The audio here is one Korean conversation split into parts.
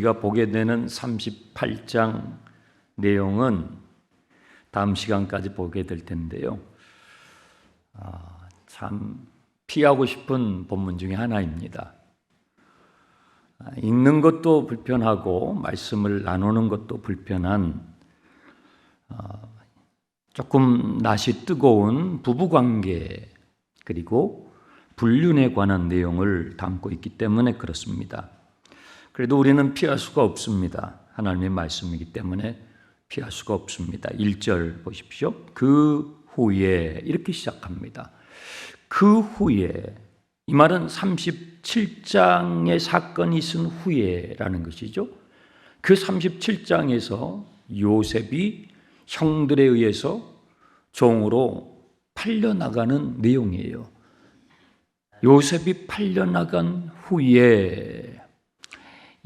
우리가 보게 되는 38장 내용은 다음 시간까지 보게 될 텐데요. 참 피하고 싶은 본문 중에 하나입니다. 읽는 것도 불편하고 말씀을 나누는 것도 불편한 조금 낯이 뜨거운 부부관계 그리고 불륜에 관한 내용을 담고 있기 때문에 그렇습니다. 그래도 우리는 피할 수가 없습니다. 하나님의 말씀이기 때문에 피할 수가 없습니다. 1절 보십시오. 그 후에 이렇게 시작합니다. 그 후에, 이 말은 37장의 사건이 있은 후에라는 것이죠. 그 37장에서 요셉이 형들에 의해서 종으로 팔려나가는 내용이에요. 요셉이 팔려나간 후에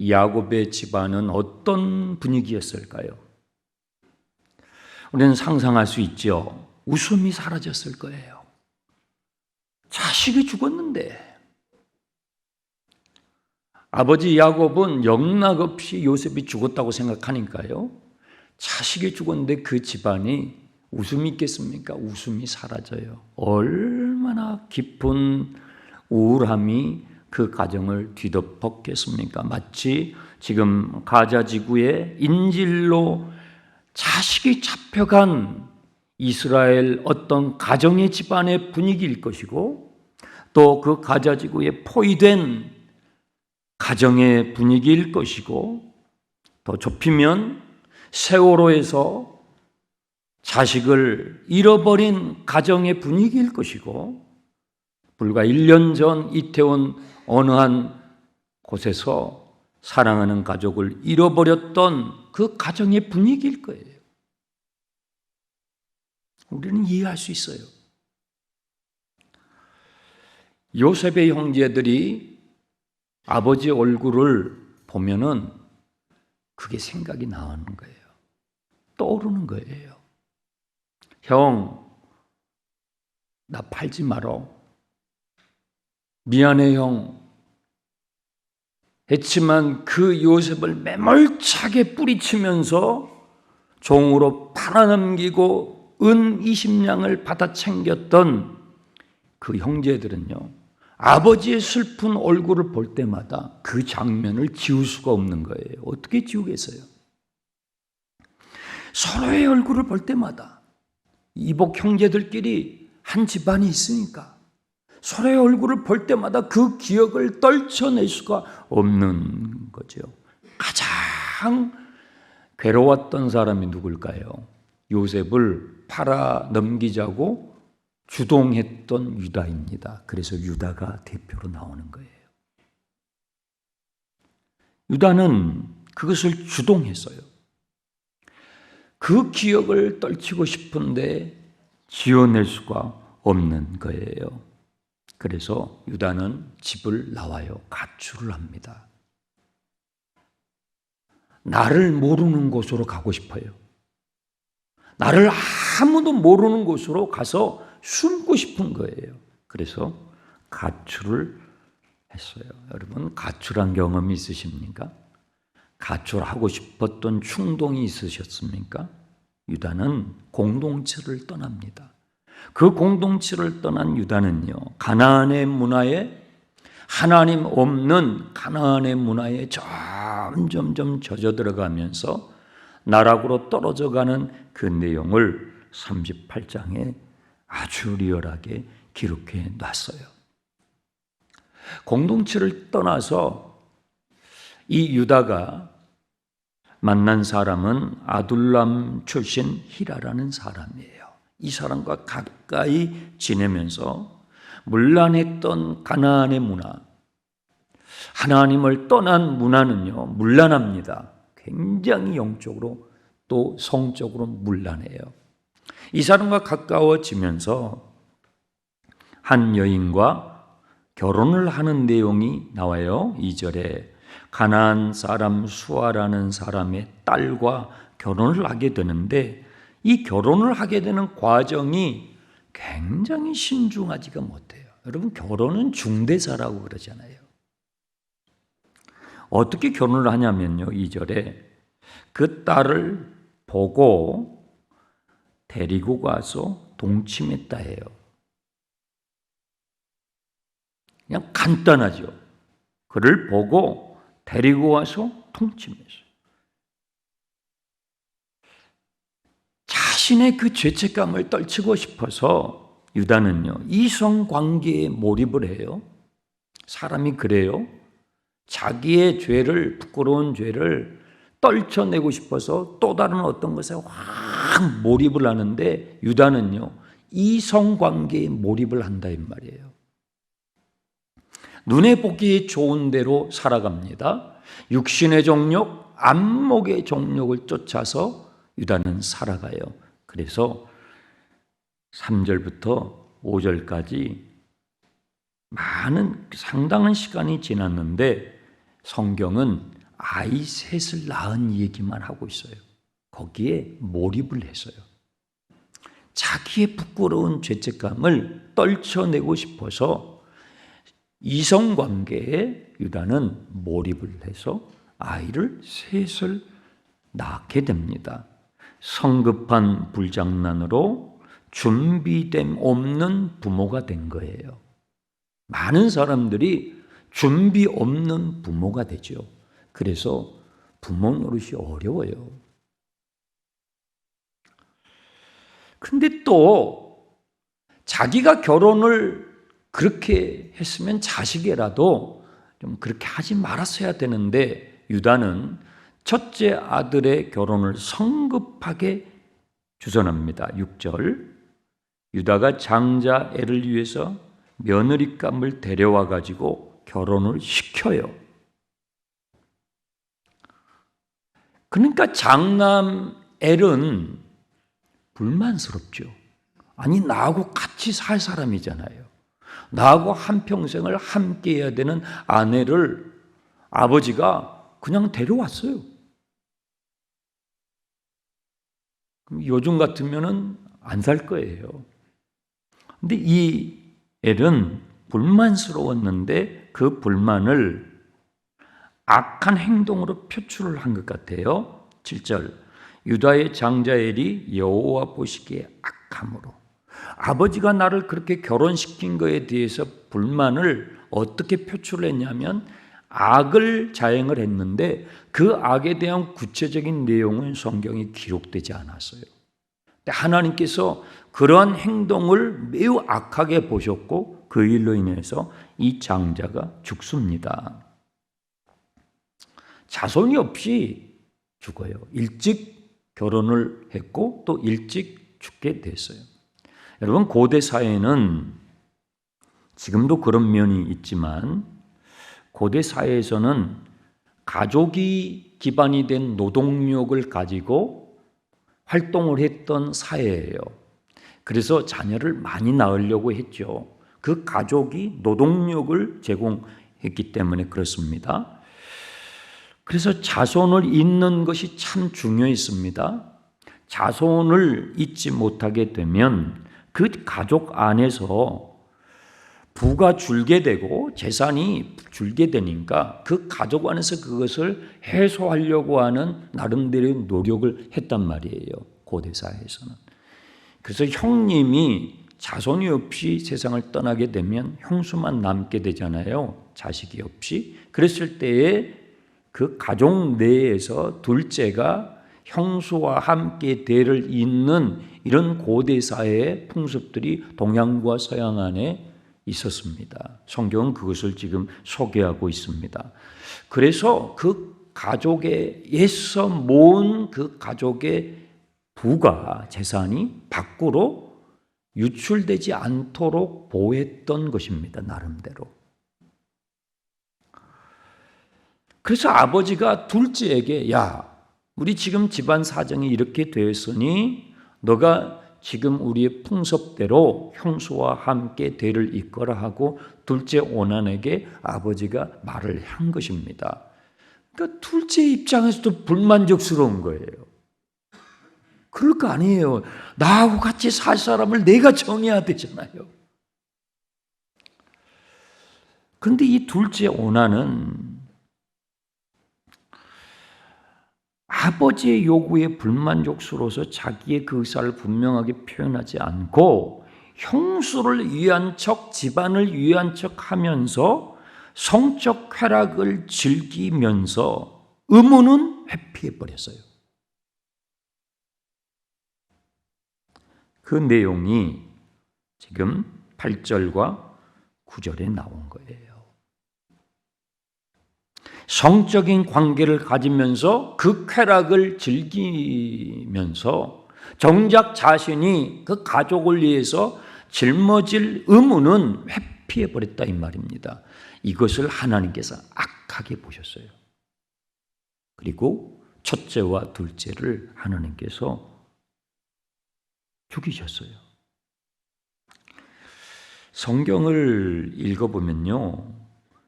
야곱의 집안은 어떤 분위기였을까요? 우리는 상상할 수 있죠. 웃음이 사라졌을 거예요. 자식이 죽었는데 아버지 야곱은 영락없이 요셉이 죽었다고 생각하니까요. 자식이 죽었는데 그 집안이 웃음이 있겠습니까? 웃음이 사라져요. 얼마나 깊은 우울함이 그 가정을 뒤덮었겠습니까? 마치 지금 가자 지구의 인질로 자식이 잡혀간 이스라엘 어떤 가정의 집안의 분위기일 것이고, 또 그 가자 지구에 포위된 가정의 분위기일 것이고, 더 좁히면 세월호에서 자식을 잃어버린 가정의 분위기일 것이고, 불과 1년 전 이태원 어느 한 곳에서 사랑하는 가족을 잃어버렸던 그 가정의 분위기일 거예요. 우리는 이해할 수 있어요. 요셉의 형제들이 아버지 얼굴을 보면은 그게 생각이 나는 거예요. 떠오르는 거예요. 형, 나 팔지 마라. 미안해 형. 했지만 그 요셉을 매몰차게 뿌리치면서 종으로 팔아넘기고 은 20냥을 받아 챙겼던 그 형제들은요, 아버지의 슬픈 얼굴을 볼 때마다 그 장면을 지울 수가 없는 거예요. 어떻게 지우겠어요? 서로의 얼굴을 볼 때마다, 이복 형제들끼리 한 집안이 있으니까 서로의 얼굴을 볼 때마다 그 기억을 떨쳐낼 수가 없는 거죠. 가장 괴로웠던 사람이 누굴까요? 요셉을 팔아 넘기자고 주동했던 유다입니다. 그래서 유다가 대표로 나오는 거예요. 유다는 그것을 주동했어요. 그 기억을 떨치고 싶은데 지어낼 수가 없는 거예요. 그래서 유다는 집을 나와요. 가출을 합니다. 나를 모르는 곳으로 가고 싶어요. 나를 아무도 모르는 곳으로 가서 숨고 싶은 거예요. 그래서 가출을 했어요. 여러분, 가출한 경험이 있으십니까? 가출하고 싶었던 충동이 있으셨습니까? 유다는 공동체를 떠납니다. 그 공동체를 떠난 유다는요, 가나안의 문화에, 하나님 없는 가나안의 문화에 점점점 젖어 들어가면서 나락으로 떨어져가는 그 내용을 38장에 아주 리얼하게 기록해 놨어요. 공동체를 떠나서 이 유다가 만난 사람은 아둘람 출신 히라라는 사람이에요. 이 사람과 가까이 지내면서 문란했던 가나안의 문화, 하나님을 떠난 문화는요, 문란합니다. 굉장히 영적으로 또 성적으로 문란해요. 이 사람과 가까워지면서 한 여인과 결혼을 하는 내용이 나와요. 2절에 가나안 사람 수아라는 사람의 딸과 결혼을 하게 되는데, 이 결혼을 하게 되는 과정이 굉장히 신중하지가 못해요. 여러분, 결혼은 중대사라고 그러잖아요. 어떻게 결혼을 하냐면요, 2절에 그 딸을 보고 데리고 가서 동침했다 해요. 그냥 간단하죠. 그를 보고 데리고 와서 동침했어요. 자신의 그 죄책감을 떨치고 싶어서 유다는요, 이성관계에 몰입을 해요. 사람이 그래요. 자기의 죄를, 부끄러운 죄를 떨쳐내고 싶어서 또 다른 어떤 것에 확 몰입을 하는데, 유다는요, 이성관계에 몰입을 한다 이 말이에요. 눈에 보기 좋은 대로 살아갑니다. 육신의 정욕, 안목의 정욕을 쫓아서 유다는 살아가요. 그래서 3절부터 5절까지 상당한 시간이 지났는데 성경은 아이 셋을 낳은 얘기만 하고 있어요. 거기에 몰입을 했어요. 자기의 부끄러운 죄책감을 떨쳐내고 싶어서 이성관계에 유다는 몰입을 해서 아이를 셋을 낳게 됩니다. 성급한 불장난으로 준비됨 없는 부모가 된 거예요. 많은 사람들이 준비 없는 부모가 되죠. 그래서 부모 노릇이 어려워요. 근데 또 자기가 결혼을 그렇게 했으면 자식이라도 좀 그렇게 하지 말았어야 되는데, 유다는 첫째 아들의 결혼을 성급하게 주선합니다. 6절, 유다가 장자 애를 위해서 며느리감을 데려와 가지고 결혼을 시켜요. 그러니까 장남 엘은 불만스럽죠. 아니, 나하고 같이 살 사람이잖아요. 나하고 한평생을 함께 해야 되는 아내를 아버지가 그냥 데려왔어요. 그럼 요즘 같으면은 안 살 거예요. 근데 이 엘은 불만스러웠는데 그 불만을 악한 행동으로 표출을 한 것 같아요. 7절, 유다의 장자 엘이 여호와 보시기에 악함으로, 아버지가 나를 그렇게 결혼시킨 것에 대해서 불만을 어떻게 표출했냐면 악을 자행을 했는데 그 악에 대한 구체적인 내용은 성경에 기록되지 않았어요. 하나님께서 그러한 행동을 매우 악하게 보셨고 그 일로 인해서 이 장자가 죽습니다. 자손이 없이 죽어요. 일찍 결혼을 했고 또 일찍 죽게 됐어요. 여러분, 고대 사회는 지금도 그런 면이 있지만 고대 사회에서는 가족이 기반이 된 노동력을 가지고 활동을 했던 사회예요. 그래서 자녀를 많이 낳으려고 했죠. 그 가족이 노동력을 제공했기 때문에 그렇습니다. 그래서 자손을 잇는 것이 참 중요했습니다. 자손을 잇지 못하게 되면 그 가족 안에서 부가 줄게 되고 재산이 줄게 되니까 그 가족 안에서 그것을 해소하려고 하는 나름대로의 노력을 했단 말이에요. 고대 사회에서는. 그래서 형님이 자손이 없이 세상을 떠나게 되면 형수만 남게 되잖아요. 자식이 없이. 그랬을 때에 그 가족 내에서 둘째가 형수와 함께 대를 잇는 이런 고대 사회의 풍습들이 동양과 서양 안에 있었습니다. 성경은 그것을 지금 소개하고 있습니다. 그래서 그 가족에서 모은 그 가족의 부가, 재산이 밖으로 유출되지 않도록 보호했던 것입니다. 나름대로. 그래서 아버지가 둘째에게, 야, 우리 지금 집안 사정이 이렇게 되었으니 너가 지금 우리의 풍습대로 형수와 함께 대를 이끌어 하고 둘째 오난에게 아버지가 말을 한 것입니다. 그러니까 둘째 입장에서도 불만족스러운 거예요. 그럴 거 아니에요. 나하고 같이 살 사람을 내가 정해야 되잖아요. 그런데 이 둘째 오난은 아버지의 요구에 불만족스러워서 자기의 그 의사를 분명하게 표현하지 않고 형수를 위한 척, 집안을 위한 척 하면서 성적 쾌락을 즐기면서 의무는 회피해버렸어요. 그 내용이 지금 8절과 9절에 나온 거예요. 성적인 관계를 가지면서 그 쾌락을 즐기면서 정작 자신이 그 가족을 위해서 짊어질 의무는 회피해버렸다 이 말입니다. 이것을 하나님께서 악하게 보셨어요. 그리고 첫째와 둘째를 하나님께서 죽이셨어요. 성경을 읽어보면요,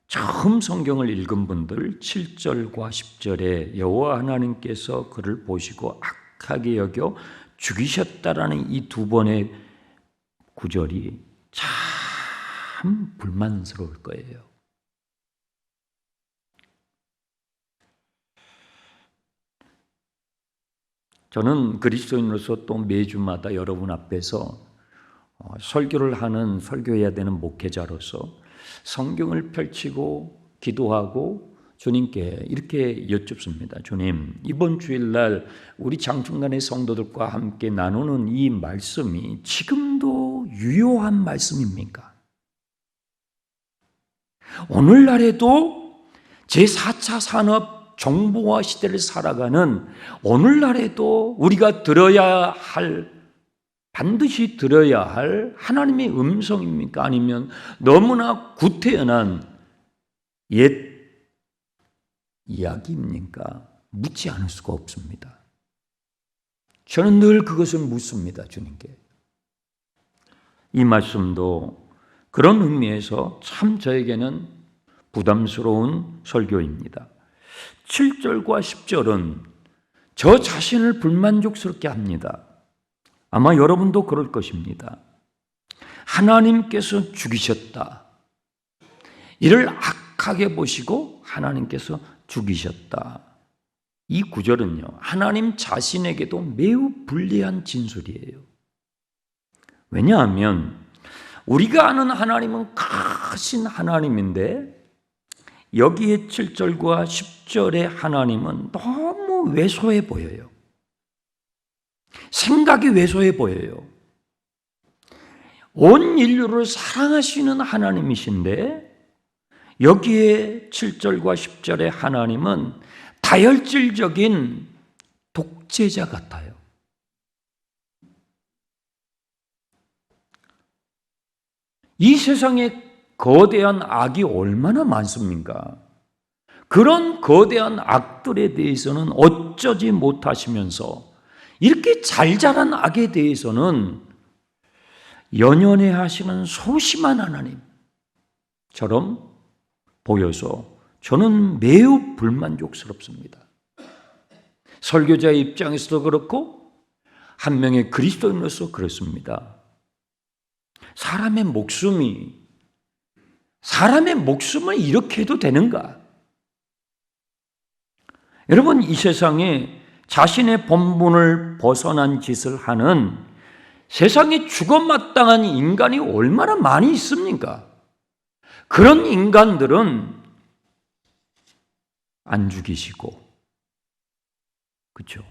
처음 성경을 읽은 분들 7절과 10절에 여호와 하나님께서 그를 보시고 악하게 여겨 죽이셨다라는 이 두 번의 구절이 참 불만스러울 거예요. 저는 그리스도인으로서 또 매주마다 여러분 앞에서 설교를 하는, 설교해야 되는 목회자로서 성경을 펼치고 기도하고 주님께 이렇게 여쭙습니다. 주님, 이번 주일날 우리 장충단의 성도들과 함께 나누는 이 말씀이 지금도 유효한 말씀입니까? 오늘날에도 제4차 산업 정보화 시대를 살아가는 오늘날에도 우리가 반드시 들어야 할 하나님의 음성입니까? 아니면 너무나 구태연한 옛 이야기입니까? 묻지 않을 수가 없습니다. 저는 늘 그것을 묻습니다, 주님께. 이 말씀도 그런 의미에서 참 저에게는 부담스러운 설교입니다. 7절과 10절은 저 자신을 불만족스럽게 합니다. 아마 여러분도 그럴 것입니다. 하나님께서 죽이셨다. 이를 악하게 보시고 하나님께서 죽이셨다. 이 구절은요, 하나님 자신에게도 매우 불리한 진술이에요. 왜냐하면 우리가 아는 하나님은 크신 하나님인데 여기에 7절과 10절의 하나님은 너무 왜소해 보여요. 생각이 왜소해 보여요. 온 인류를 사랑하시는 하나님이신데 여기에 7절과 10절의 하나님은 다혈질적인 독재자 같아요. 이 세상에 거대한 악이 얼마나 많습니까? 그런 거대한 악들에 대해서는 어쩌지 못하시면서 이렇게 잘 자란 악에 대해서는 연연해 하시는 소심한 하나님처럼 보여서 저는 매우 불만족스럽습니다. 설교자의 입장에서도 그렇고 한 명의 그리스도인으로서 그렇습니다. 사람의 목숨을 이렇게 해도 되는가? 여러분, 이 세상에 자신의 본분을 벗어난 짓을 하는 세상에 죽어마땅한 인간이 얼마나 많이 있습니까? 그런 인간들은 안 죽이시고, 그렇죠?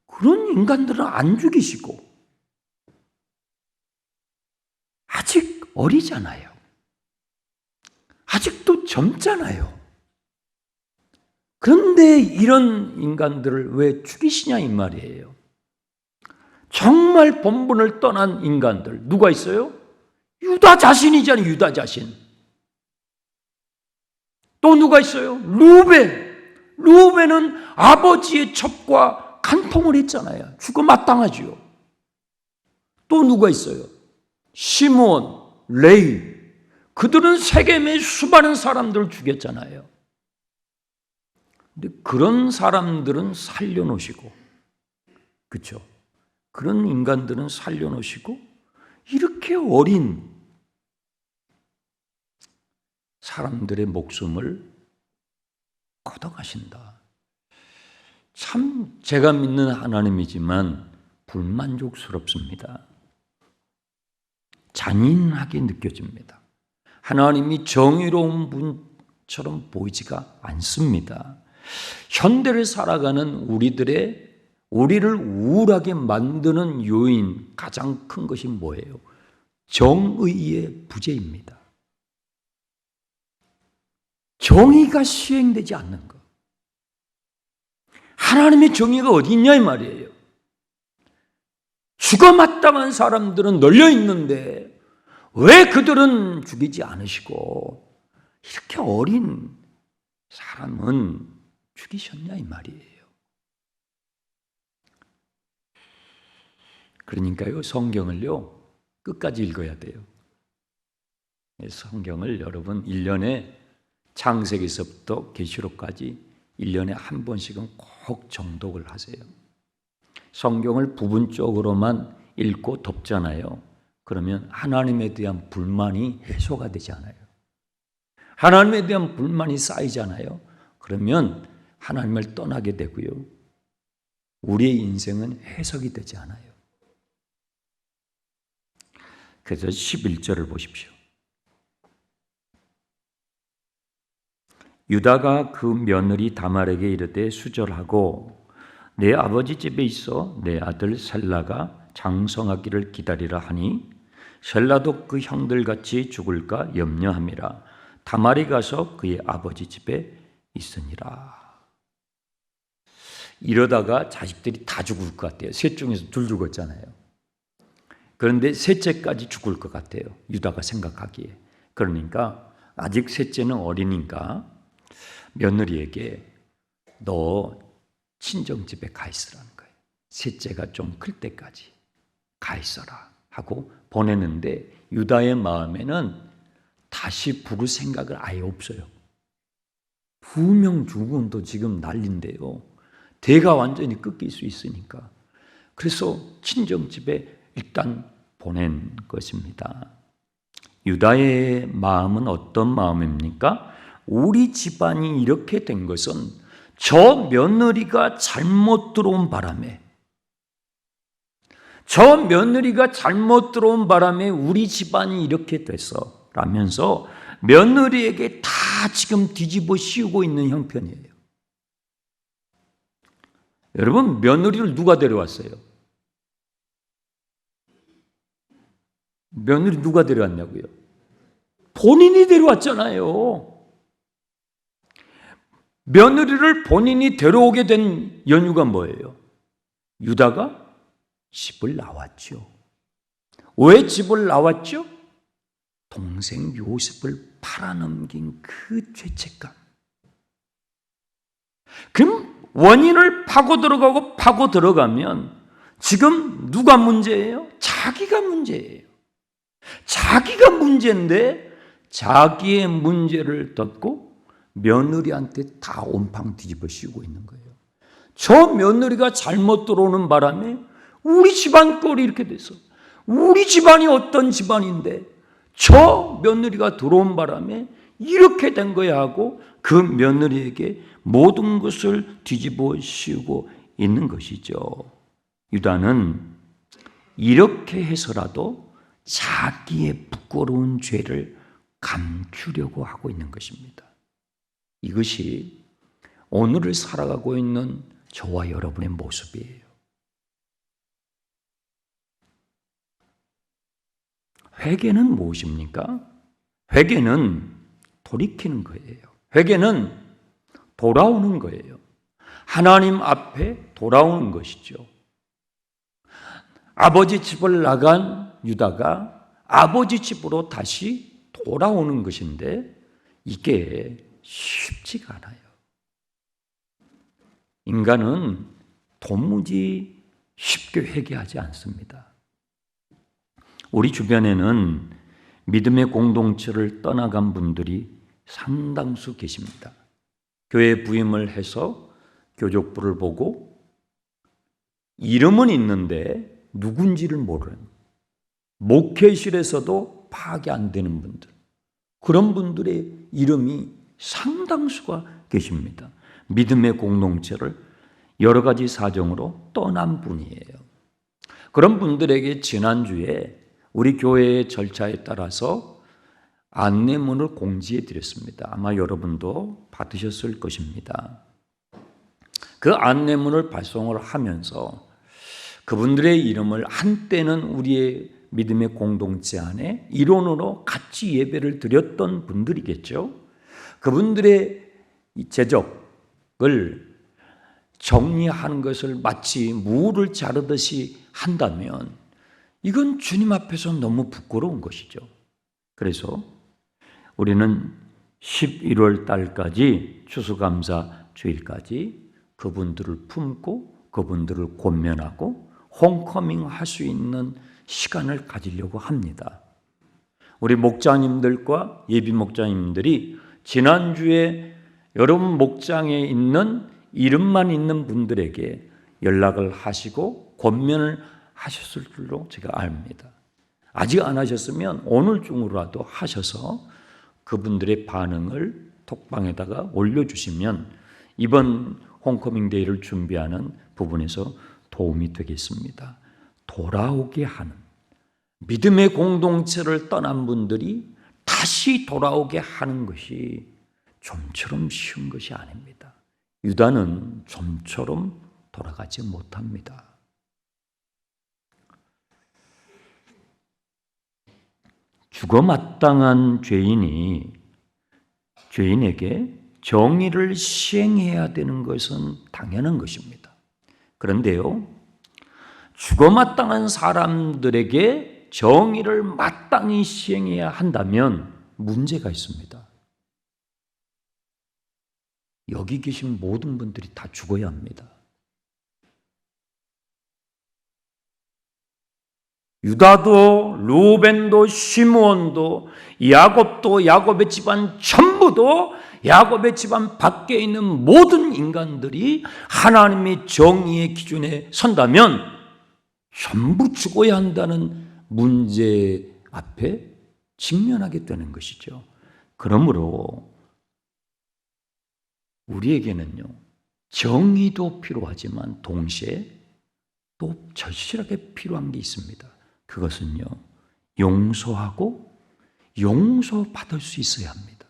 그런 인간들은 안 죽이시고 아직 어리잖아요. 아직도 젊잖아요. 그런데 이런 인간들을 왜 죽이시냐 이 말이에요. 정말 본분을 떠난 인간들 누가 있어요? 유다 자신이잖아요. 유다 자신. 또 누가 있어요? 루벤은 아버지의 첩과 간통을 했잖아요. 죽어 마땅하지요. 또 누가 있어요? 시므온, 레위. 그들은 세겜의 수많은 사람들을 죽였잖아요. 근데 그런 사람들은 살려놓으시고, 그렇죠? 그런 인간들은 살려놓으시고 이렇게 어린 사람들의 목숨을 걷어가신다. 참 제가 믿는 하나님이지만 불만족스럽습니다. 잔인하게 느껴집니다. 하나님이 정의로운 분처럼 보이지가 않습니다. 현대를 살아가는 우리를 우울하게 만드는 요인 가장 큰 것이 뭐예요? 정의의 부재입니다. 정의가 시행되지 않는 것. 하나님의 정의가 어디 있냐 이 말이에요. 죽어 마땅한 사람들은 널려 있는데 왜 그들은 죽이지 않으시고 이렇게 어린 사람은 죽이셨냐 이 말이에요. 그러니까요, 성경을요 끝까지 읽어야 돼요. 성경을 여러분 1년에 창세기서부터 계시록까지 1년에 한 번씩은 꼭 정독을 하세요. 성경을 부분적으로만 읽고 덮잖아요. 그러면 하나님에 대한 불만이 해소가 되지 않아요. 하나님에 대한 불만이 쌓이잖아요. 그러면 하나님을 떠나게 되고요. 우리의 인생은 해석이 되지 않아요. 그래서 11절을 보십시오. 유다가 그 며느리 다말에게 이르되 수절하고 내 아버지 집에 있어 내 아들 셀라가 장성하기를 기다리라 하니 셀라도 그 형들같이 죽을까 염려함이라. 다말이 가서 그의 아버지 집에 있으니라. 이러다가 자식들이 다 죽을 것 같아요. 셋 중에서 둘 죽었잖아요. 그런데 셋째까지 죽을 것 같아요. 유다가 생각하기에. 그러니까 아직 셋째는 어리니까 며느리에게 너 친정집에 가 있으라는 거예요. 셋째가 좀 클 때까지 가 있어라 하고 보내는데 유다의 마음에는 다시 부를 생각을 아예 없어요. 분명 죽음도 지금 난리인데요. 대가 완전히 끊길 수 있으니까. 그래서 친정집에 일단 보낸 것입니다. 유다의 마음은 어떤 마음입니까? 우리 집안이 이렇게 된 것은 저 며느리가 잘못 들어온 바람에 우리 집안이 이렇게 됐어 라면서 며느리에게 다 지금 뒤집어 씌우고 있는 형편이에요. 여러분, 며느리를 누가 데려왔어요? 며느리 누가 데려왔냐고요? 본인이 데려왔잖아요. 며느리를 본인이 데려오게 된 연유가 뭐예요? 유다가 집을 나왔죠. 왜 집을 나왔죠? 동생 요셉을 팔아넘긴 그 죄책감. 그럼 원인을 파고 들어가면 지금 누가 문제예요? 자기가 문제예요. 자기가 문제인데 자기의 문제를 덮고 며느리한테 다 온팡 뒤집어 씌우고 있는 거예요. 저 며느리가 잘못 들어오는 바람에 우리 집안 꼴이 이렇게 돼서 우리 집안이 어떤 집안인데 저 며느리가 들어온 바람에 이렇게 된 거야 하고 그 며느리에게 모든 것을 뒤집어 씌우고 있는 것이죠. 유다는 이렇게 해서라도 자기의 부끄러운 죄를 감추려고 하고 있는 것입니다. 이것이 오늘을 살아가고 있는 저와 여러분의 모습이에요. 회개는 무엇입니까? 회개는 돌이키는 거예요. 회개는 돌아오는 거예요. 하나님 앞에 돌아오는 것이죠. 아버지 집을 나간 유다가 아버지 집으로 다시 돌아오는 것인데 이게 쉽지가 않아요. 인간은 도무지 쉽게 회개하지 않습니다. 우리 주변에는 믿음의 공동체를 떠나간 분들이 상당수 계십니다. 교회 부임을 해서 교족부를 보고 이름은 있는데 누군지를 모르는, 목회실에서도 파악이 안 되는 분들, 그런 분들의 이름이 상당수가 계십니다. 믿음의 공동체를 여러 가지 사정으로 떠난 분이에요. 그런 분들에게 지난주에 우리 교회의 절차에 따라서 안내문을 공지해 드렸습니다. 아마 여러분도 받으셨을 것입니다. 그 안내문을 발송을 하면서 그분들의 이름을 한때는 우리의 믿음의 공동체 안에 일원으로 같이 예배를 드렸던 분들이겠죠. 그분들의 제적을 정리하는 것을 마치 무를 자르듯이 한다면 이건 주님 앞에서 너무 부끄러운 것이죠. 그래서 우리는 11월 달까지 추수감사 주일까지 그분들을 품고 그분들을 권면하고 홈커밍 할 수 있는 시간을 가지려고 합니다. 우리 목자님들과 예비 목자님들이 지난주에 여러분 목장에 있는 이름만 있는 분들에게 연락을 하시고 권면을 하셨을 줄로 제가 압니다. 아직 안 하셨으면 오늘 중으로라도 하셔서 그분들의 반응을 톡방에다가 올려주시면 이번 홈커밍 데이를 준비하는 부분에서 도움이 되겠습니다. 돌아오게 하는 믿음의 공동체를 떠난 분들이 다시 돌아오게 하는 것이 좀처럼 쉬운 것이 아닙니다. 유다는 좀처럼 돌아가지 못합니다. 죽어마땅한 죄인에게 정의를 시행해야 되는 것은 당연한 것입니다. 그런데요, 죽어마땅한 사람들에게 정의를 마땅히 시행해야 한다면 문제가 있습니다. 여기 계신 모든 분들이 다 죽어야 합니다. 유다도 루벤도 시므온도 야곱도 야곱의 집안 전부도 야곱의 집안 밖에 있는 모든 인간들이 하나님의 정의의 기준에 선다면 전부 죽어야 한다는 문제 앞에 직면하게 되는 것이죠. 그러므로 우리에게는요, 정의도 필요하지만 동시에 또 절실하게 필요한 게 있습니다. 그것은요, 용서하고 용서받을 수 있어야 합니다.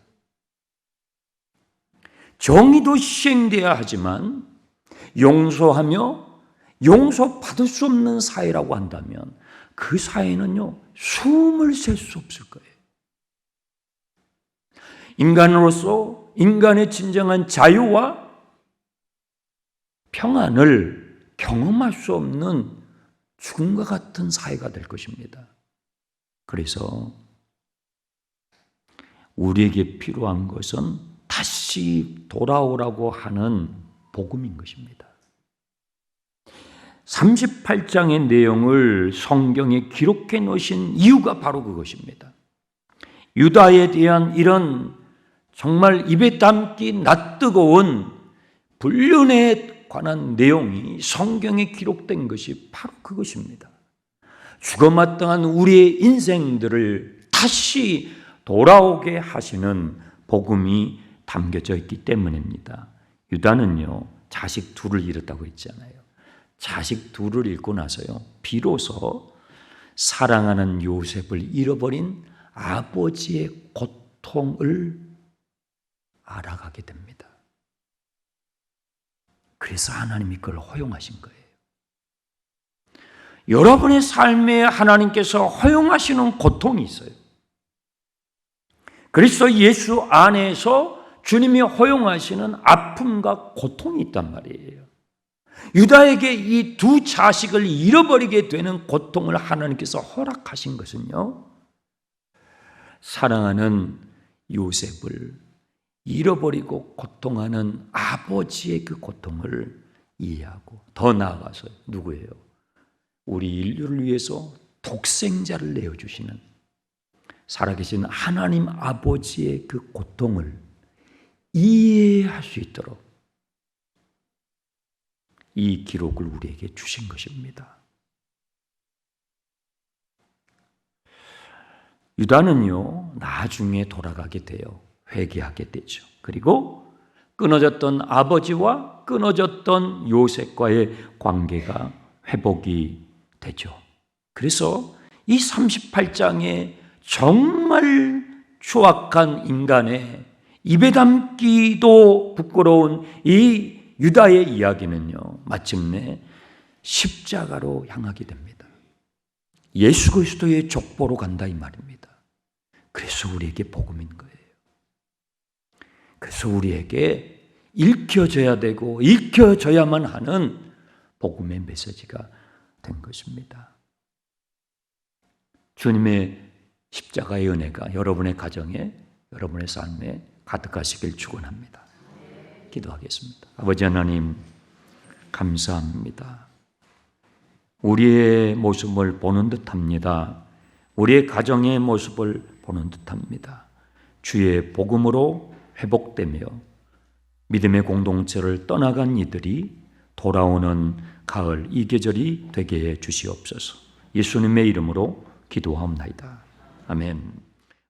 정의도 시행돼야 하지만 용서하며 용서받을 수 없는 사회라고 한다면 그 사회는요, 숨을 쉴 수 없을 거예요. 인간으로서 인간의 진정한 자유와 평안을 경험할 수 없는 죽음과 같은 사회가 될 것입니다. 그래서 우리에게 필요한 것은 다시 돌아오라고 하는 복음인 것입니다. 38장의 내용을 성경에 기록해 놓으신 이유가 바로 그것입니다. 유다에 대한 이런 정말 입에 담기 낯뜨거운 불륜에 관한 내용이 성경에 기록된 것이 바로 그것입니다. 죽어마땅한 우리의 인생들을 다시 돌아오게 하시는 복음이 담겨져 있기 때문입니다. 유다는요, 자식 둘을 잃었다고 했잖아요. 자식 둘을 잃고 나서요, 비로소 사랑하는 요셉을 잃어버린 아버지의 고통을 알아가게 됩니다. 그래서 하나님이 그걸 허용하신 거예요. 여러분의 삶에 하나님께서 허용하시는 고통이 있어요. 그리스도 예수 안에서 주님이 허용하시는 아픔과 고통이 있단 말이에요. 유다에게 이 두 자식을 잃어버리게 되는 고통을 하나님께서 허락하신 것은요, 사랑하는 요셉을 잃어버리고 고통하는 아버지의 그 고통을 이해하고, 더 나아가서 누구예요? 우리 인류를 위해서 독생자를 내어주시는 살아계신 하나님 아버지의 그 고통을 이해할 수 있도록 이 기록을 우리에게 주신 것입니다. 유다는요, 나중에 돌아가게 돼요. 회개하게 되죠. 그리고 끊어졌던 아버지와 끊어졌던 요셉과의 관계가 회복이 되죠. 그래서 이 38장에 정말 추악한 인간의 입에 담기도 부끄러운 이 유다의 이야기는요, 마침내 십자가로 향하게 됩니다. 예수 그리스도의 족보로 간다 이 말입니다. 그래서 우리에게 복음인 거예요. 그래서 우리에게 읽혀져야 되고 읽혀져야만 하는 복음의 메시지가 된 것입니다. 주님의 십자가의 은혜가 여러분의 가정에, 여러분의 삶에 가득하시길 축원합니다. 기도하겠습니다. 아버지 하나님, 감사합니다. 우리의 모습을 보는 듯합니다. 우리의 가정의 모습을 보는 듯합니다. 주의 복음으로 회복되며 믿음의 공동체를 떠나간 이들이 돌아오는 가을 이 계절이 되게 해 주시옵소서. 예수님의 이름으로 기도하옵나이다. 아멘.